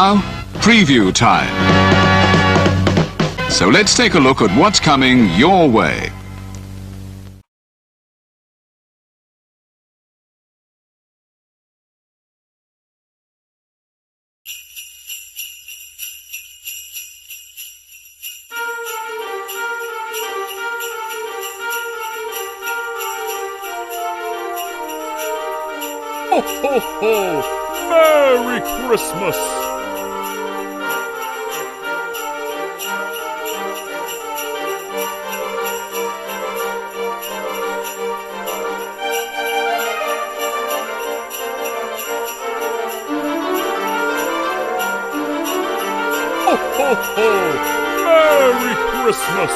Now, preview time. So let's take a look at what's coming your way. Ho, ho, ho! Merry Christmas! Ho, ho, ho! Merry Christmas!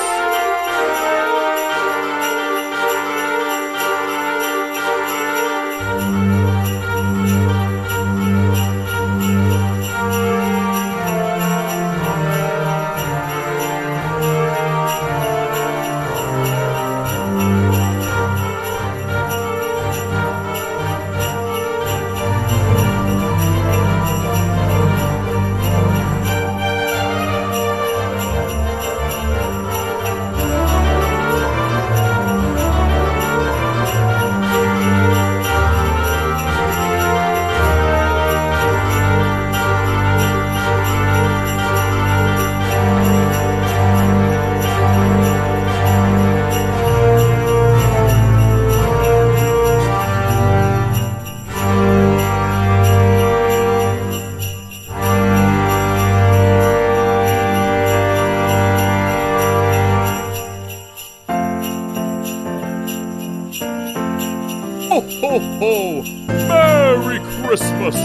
Ho, ho, ho! Merry Christmas!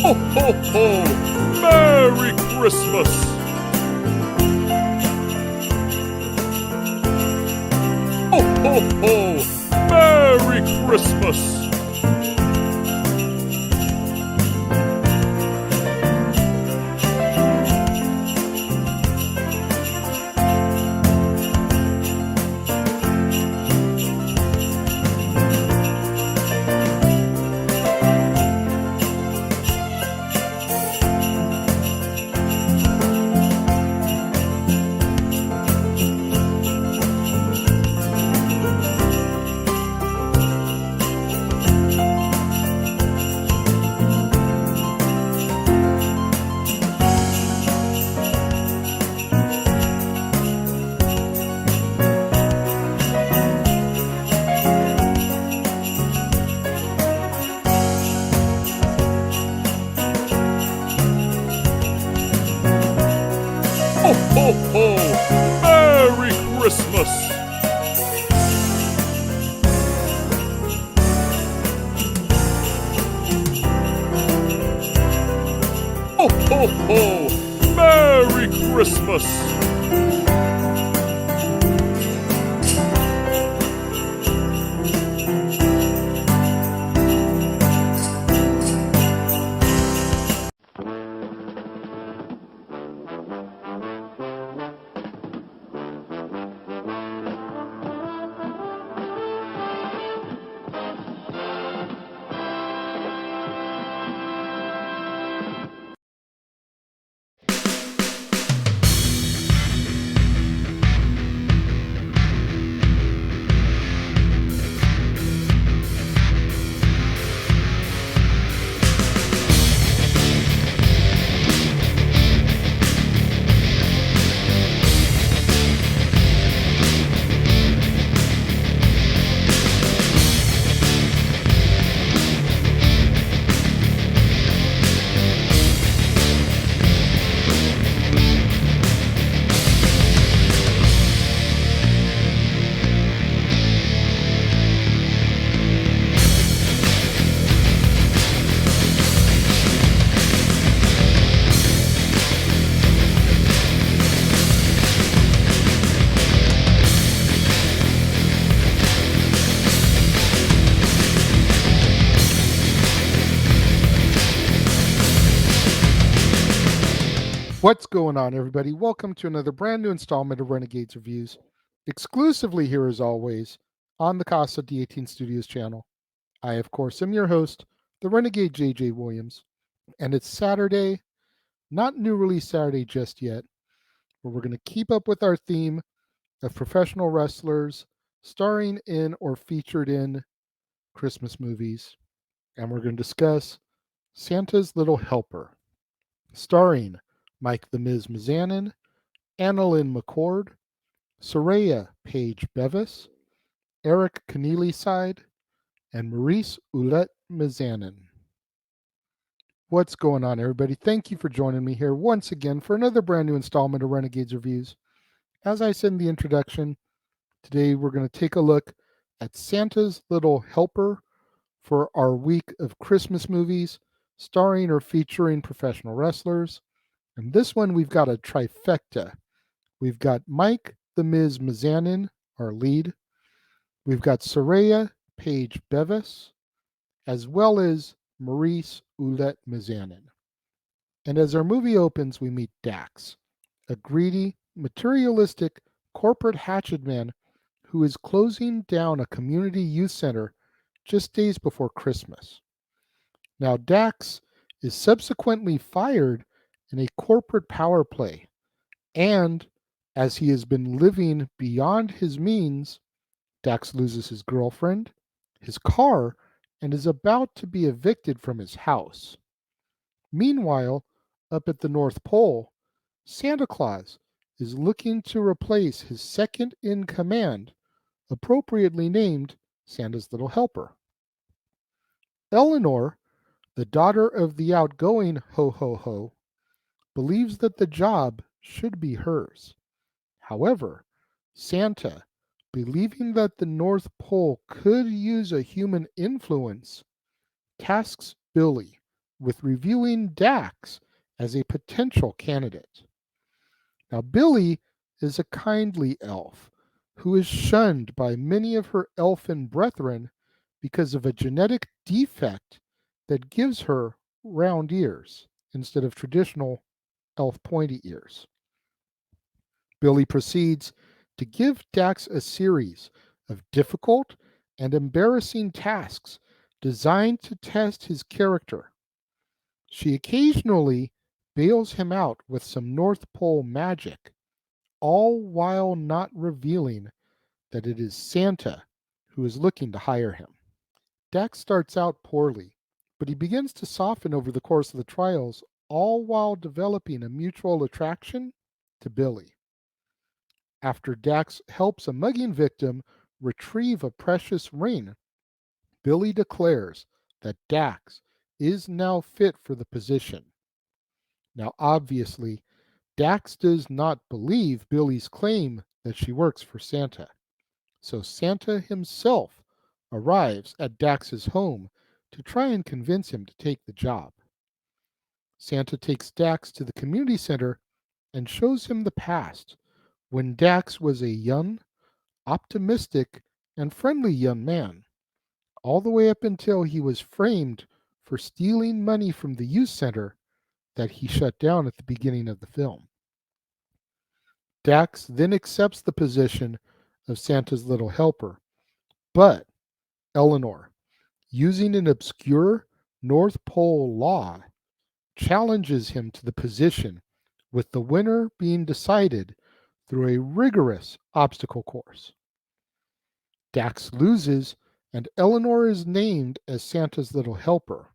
Ho, ho, ho! Merry Christmas! Ho, ho, ho! Merry Christmas! Ho, ho, ho! Merry Christmas! Ho, ho, ho! Merry Christmas! What's going on, everybody? Welcome to another brand new installment of Renegades Reviews, exclusively here as always on the Casa D18 Studios channel. I, of course, am your host, the Renegade JJ Williams, and it's Saturday, not new release Saturday just yet, but we're going to keep up with our theme of professional wrestlers starring in or featured in Christmas movies, and we're going to discuss Santa's Little Helper, starring Maryse Mizanin, Annalynne McCord, Saraya Paige Bevis, Eric Keneally-Side, and Maryse Oulette Mizanin. What's going on, everybody? Thank you for joining me here once again for another brand new installment of Renegades Reviews. As I said in the introduction, today we're going to take a look at Santa's Little Helper for our week of Christmas movies starring or featuring professional wrestlers. And this one, we've got a trifecta. We've got Mike the Miz Mizanin, our lead. We've got Saraya Paige Bevis, as well as Maryse Oulette Mizanin. And as our movie opens, we meet Dax, a greedy, materialistic, corporate hatchet man who is closing down a community youth center just days before Christmas. Now, Dax is subsequently fired in a corporate power play, and as he has been living beyond his means, Dax loses his girlfriend, his car, and is about to be evicted from his house. Meanwhile, up at the North Pole, Santa Claus is looking to replace his second in command, appropriately named Santa's Little Helper. Eleanor, the daughter of the outgoing Ho Ho Ho, believes that the job should be hers. However, Santa, believing that the North Pole could use a human influence, tasks Billy with reviewing Dax as a potential candidate. Now, Billy is a kindly elf who is shunned by many of her elfin brethren because of a genetic defect that gives her round ears instead of traditional elf pointy ears. Billy proceeds to give Dax a series of difficult and embarrassing tasks designed to test his character. She occasionally bails him out with some North Pole magic, all while not revealing that it is Santa who is looking to hire him. Dax starts out poorly, but he begins to soften over the course of the trials, all while developing a mutual attraction to Billy. After Dax helps a mugging victim retrieve a precious ring, Billy declares that Dax is now fit for the position. Now, obviously, Dax does not believe Billy's claim that she works for Santa. So Santa himself arrives at Dax's home to try and convince him to take the job. Santa takes Dax to the community center and shows him the past, when Dax was a young, optimistic, and friendly young man, all the way up until he was framed for stealing money from the youth center that he shut down at the beginning of the film. Dax then accepts the position of Santa's Little Helper, but Eleanor, using an obscure North Pole law, challenges him to the position, with the winner being decided through a rigorous obstacle course. Dax loses, and Eleanor is named as Santa's Little Helper.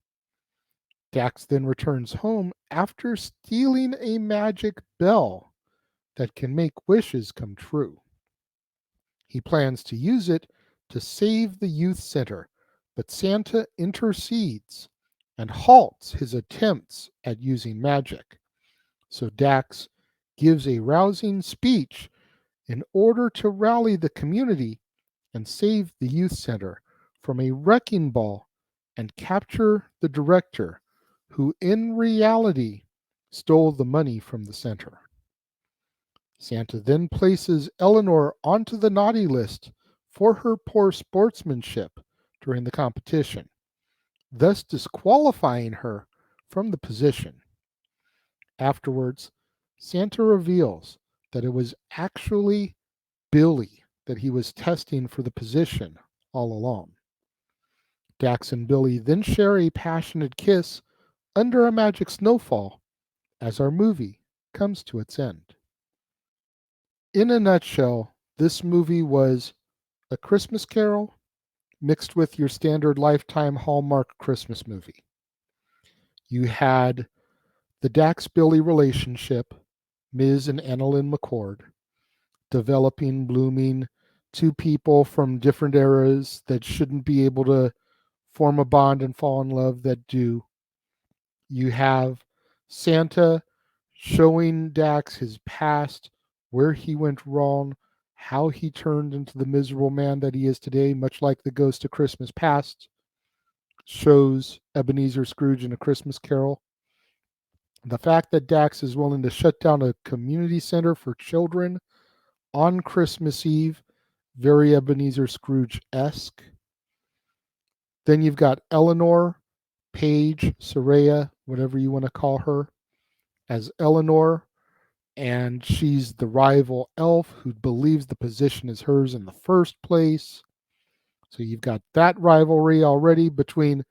Dax then returns home after stealing a magic bell that can make wishes come true. He plans to use it to save the youth center, but Santa intercedes and halts his attempts at using magic. So Dax gives a rousing speech in order to rally the community and save the youth center from a wrecking ball and capture the director, who in reality stole the money from the center. Santa then places Eleanor onto the naughty list for her poor sportsmanship during the competition, thus disqualifying her from the position. Afterwards, Santa reveals that it was actually Billy that he was testing for the position all along. Dax and Billy then share a passionate kiss under a magic snowfall as our movie comes to its end. In a nutshell, this movie was a Christmas Carol mixed with your standard Lifetime Hallmark Christmas movie. You had the Dax Billy relationship, Ms. and Annalynne McCord, developing, blooming, two people from different eras that shouldn't be able to form a bond and fall in love that do. You have Santa showing Dax his past, where he went wrong, how he turned into the miserable man that he is today, much like the Ghost of Christmas Past shows Ebenezer Scrooge in A Christmas Carol. The fact that Dax is willing to shut down a community center for children on Christmas Eve, very Ebenezer Scrooge-esque. Then you've got Eleanor, Paige, Saraya, whatever you want to call her, as Eleanor, and she's the rival elf who believes the position is hers in the first place. So you've got that rivalry already between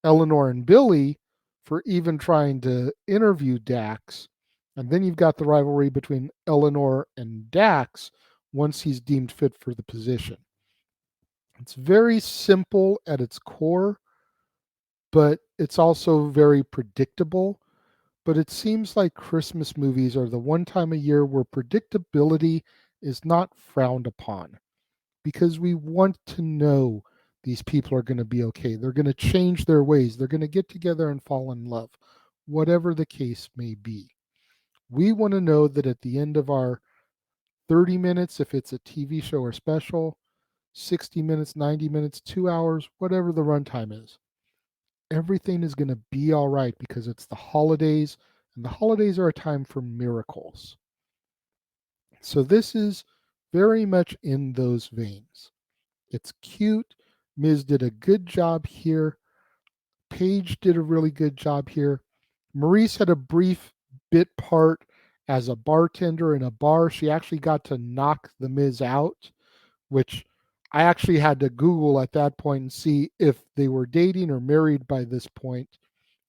Eleanor and Billy for even trying to interview Dax. And then you've got the rivalry between Eleanor and Dax once he's deemed fit for the position. It's very simple at its core, but it's also very predictable. But it seems like Christmas movies are the one time a year where predictability is not frowned upon because we want to know these people are going to be okay. They're going to change their ways. They're going to get together and fall in love, whatever the case may be. We want to know that at the end of our 30 minutes, if it's a TV show or special, 60 minutes, 90 minutes, 2 hours, whatever the runtime is, everything is going to be all right because it's the holidays, and the holidays are a time for miracles. So this is very much in those veins. It's cute. Ms. did a good job here. Paige did a really good job here. Maryse had a brief bit part as a bartender in a bar. She actually got to knock the Miz out, which I actually had to Google at that point and see if they were dating or married by this point.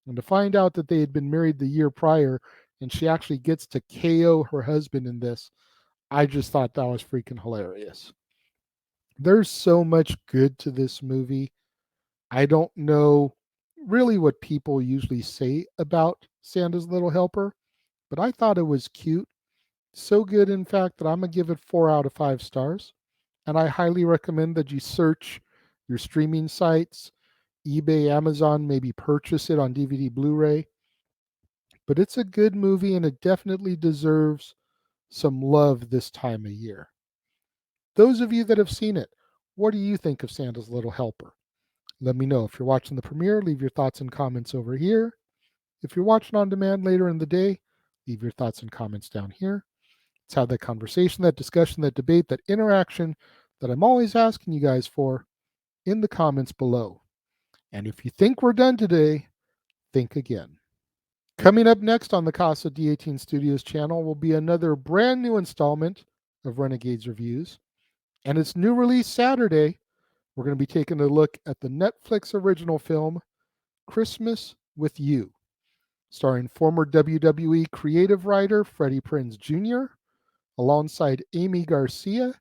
And to find out that they had been married the year prior and she actually gets to KO her husband in this, I just thought that was freaking hilarious. There's so much good to this movie. I don't know really what people usually say about Santa's Little Helper, but I thought it was cute. So good, in fact, that I'm going to give it 4 out of 5 stars. And I highly recommend that you search your streaming sites, eBay, Amazon, maybe purchase it on DVD, Blu-ray. But it's a good movie and it definitely deserves some love this time of year. Those of you that have seen it, what do you think of Santa's Little Helper? Let me know. If you're watching the premiere, leave your thoughts and comments over here. If you're watching on demand later in the day, leave your thoughts and comments down here. Let's have that conversation, that discussion, that debate, that interaction that I'm always asking you guys for in the comments below. And if you think we're done today, think again. Coming up next on the Casa D18 Studios channel will be another brand new installment of Renegades Reviews. And it's new release Saturday. We're going to be taking a look at the Netflix original film, Christmas with You, starring former WWE creative writer Freddie Prinze Jr., alongside Amy Garcia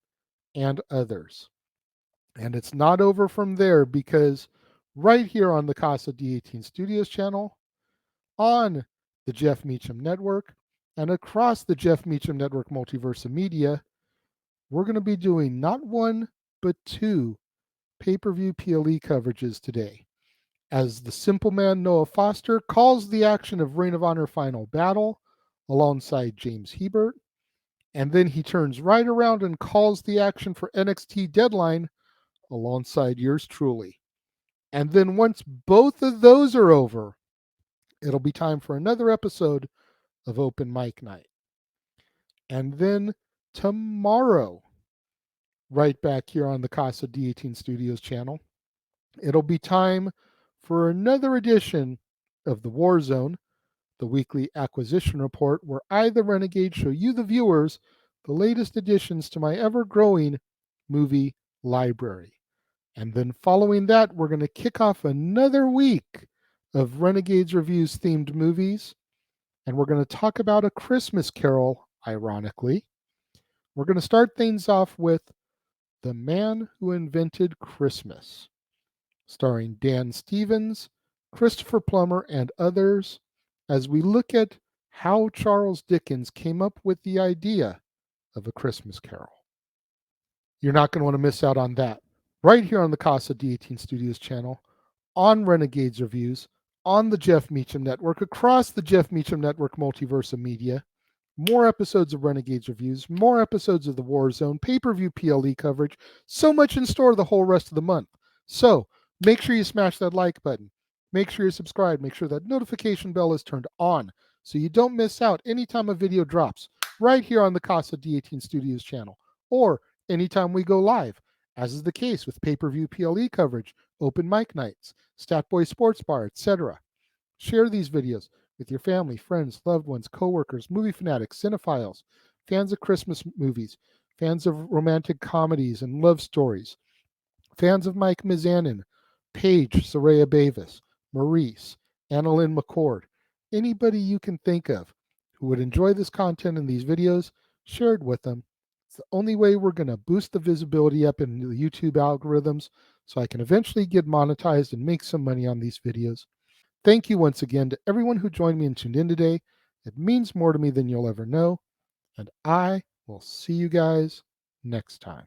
and others. And it's not over from there because right here on the Casa D18 Studios channel, on the Jeff Meacham Network, and across the Jeff Meacham Network multiverse of media, we're going to be doing not one, but two pay-per-view PLE coverages today, as the simple man Noah Foster calls the action of Ring of Honor Final Battle alongside James Hebert, and then he turns right around and calls the action for NXT Deadline alongside yours truly. And then once both of those are over, it'll be time for another episode of Open Mic Night. And then tomorrow, right back here on the Casa D18 Studios channel, it'll be time for another edition of the War Zone, the weekly acquisition report, where I, the Renegade, show you, the viewers, the latest additions to my ever-growing movie library. And then following that, we're going to kick off another week of Renegades Reviews themed movies. And we're going to talk about A Christmas Carol, ironically. We're going to start things off with The Man Who Invented Christmas, starring Dan Stevens, Christopher Plummer, and others, as we look at how Charles Dickens came up with the idea of A Christmas Carol. You're not going to want to miss out on that right here on the Casa D18 Studios channel, on Renegades Reviews, on the Jeff Meacham Network, across the Jeff Meacham Network multiverse of media. More episodes of Renegades Reviews, more episodes of the War Zone, pay-per-view PLE coverage, so much in store the whole rest of the month. So make sure you smash that like button. Make sure you're subscribed. Make sure that notification bell is turned on so you don't miss out anytime a video drops right here on the Casa D18 Studios channel, or anytime we go live, as is the case with pay-per-view PLE coverage, open mic nights, Statboy Sports Bar, etc. Share these videos with your family, friends, loved ones, coworkers, movie fanatics, cinephiles, fans of Christmas movies, fans of romantic comedies and love stories, fans of Mike Mizanin, Paige, Saraya Bevis, Maryse, Annalynne McCord, anybody you can think of who would enjoy this content in these videos, share it with them. It's the only way we're going to boost the visibility up in the YouTube algorithms so I can eventually get monetized and make some money on these videos. Thank you once again to everyone who joined me and tuned in today. It means more to me than you'll ever know. And I will see you guys next time.